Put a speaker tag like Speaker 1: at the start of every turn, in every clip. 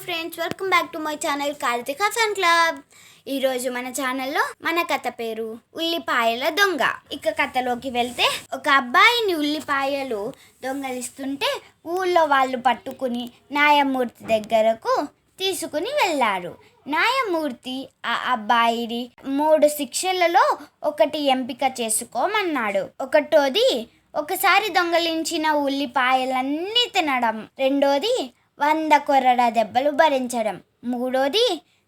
Speaker 1: Friends, welcome back to my channel Karthika fan club. ఈరోజు మన ఛానల్లో మన కథ పేరు ఉల్లిపాయల దొంగ. ఇక కథలోకి వెళ్తే, ఒక అబ్బాయిని ఉల్లిపాయలు దొంగలిస్తుంటే ఊళ్ళో వాళ్ళు పట్టుకుని న్యాయమూర్తి దగ్గరకు తీసుకుని వెళ్ళారు. న్యాయమూర్తి ఆ అబ్బాయిని 3 శిక్షలలో ఒకటి ఎంపిక చేసుకోమన్నాడు. ఒకటోది, ఒకసారి దొంగలించిన ఉల్లిపాయలన్నీ తినడం. రెండోది, 100 కొరడా దెబ్బలు భరించడం. మూడోది,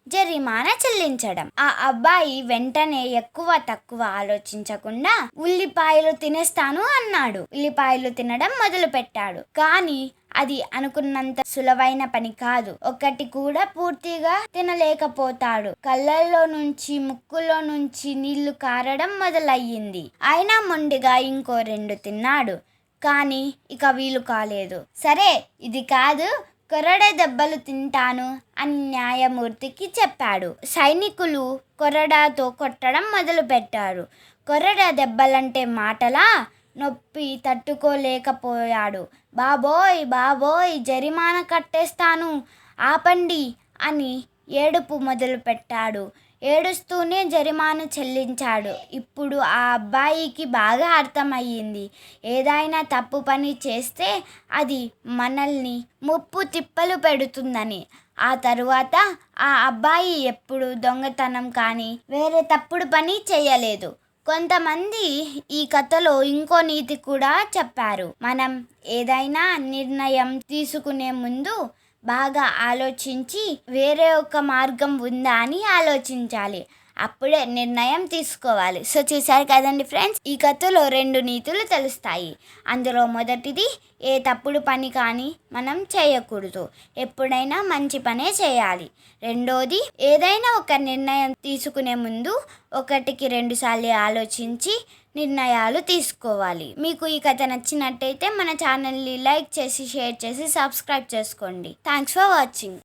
Speaker 1: జరిమానా చెల్లించడం. ఆ అబ్బాయి వెంటనే ఎక్కువ తక్కువ ఆలోచించకుండా ఉల్లిపాయలు తినేస్తాను అన్నాడు. ఉల్లిపాయలు తినడం మొదలు పెట్టాడు. కానీ అది అనుకున్నంత సులువైన పని కాదు. ఒకటి కూడా పూర్తిగా తినలేకపోతాడు. కళ్ళల్లో నుంచి ముక్కులో నుంచి నీళ్లు కారడం మొదలయ్యింది. అయినా మొండిగా ఇంకో 2 తిన్నాడు. కానీ ఇక వీలు కాలేదు. సరే, ఇది కాదు, కొరడ దెబ్బలు తింటాను అని న్యాయమూర్తికి చెప్పాడు. సైనికులు కొరడాతో కొట్టడం మొదలుపెట్టారు. కొరడ దెబ్బలంటే మాటలా? నొప్పి తట్టుకోలేకపోయాడు. బాబోయ్ బాబోయ్, జరిమానా కట్టేస్తాను, ఆపండి అని ఏడుపు మొదలుపెట్టాడు. ఏడుస్తూనే జరిమానా చెల్లించాడు. ఇప్పుడు ఆ అబ్బాయికి బాగా అర్థమయ్యింది, ఏదైనా తప్పు పని చేస్తే అది మనల్ని ముప్పు తిప్పలు పెడుతుందని. ఆ తరువాత ఆ అబ్బాయి ఎప్పుడు దొంగతనం కానీ వేరే తప్పుడు పని చేయలేదు. కొంతమంది ఈ కథలో ఇంకో నీతి కూడా చెప్పారు. మనం ఏదైనా నిర్ణయం తీసుకునే ముందు బాగా ఆలోచించి వేరే ఒక మార్గం ఉందా అని ఆలోచించాలి. అప్పుడే నిర్ణయం తీసుకోవాలి. సో చూశారు కదండి ఫ్రెండ్స్, ఈ కథలో 2 నీతులు తెలుస్తాయి. అందులో మొదటిది, ఏ తప్పుడు పని కానీ మనం చేయకూడదు, ఎప్పుడైనా మంచి పనే చేయాలి. రెండోది, ఏదైనా ఒక నిర్ణయం తీసుకునే ముందు 1కి 2 సార్లు ఆలోచించి నిర్ణయాలు తీసుకోవాలి. మీకు ఈ కథ నచ్చినట్టయితే మన ఛానల్ని లైక్ చేసి, షేర్ చేసి, సబ్స్క్రైబ్ చేసుకోండి. Thanks for watching.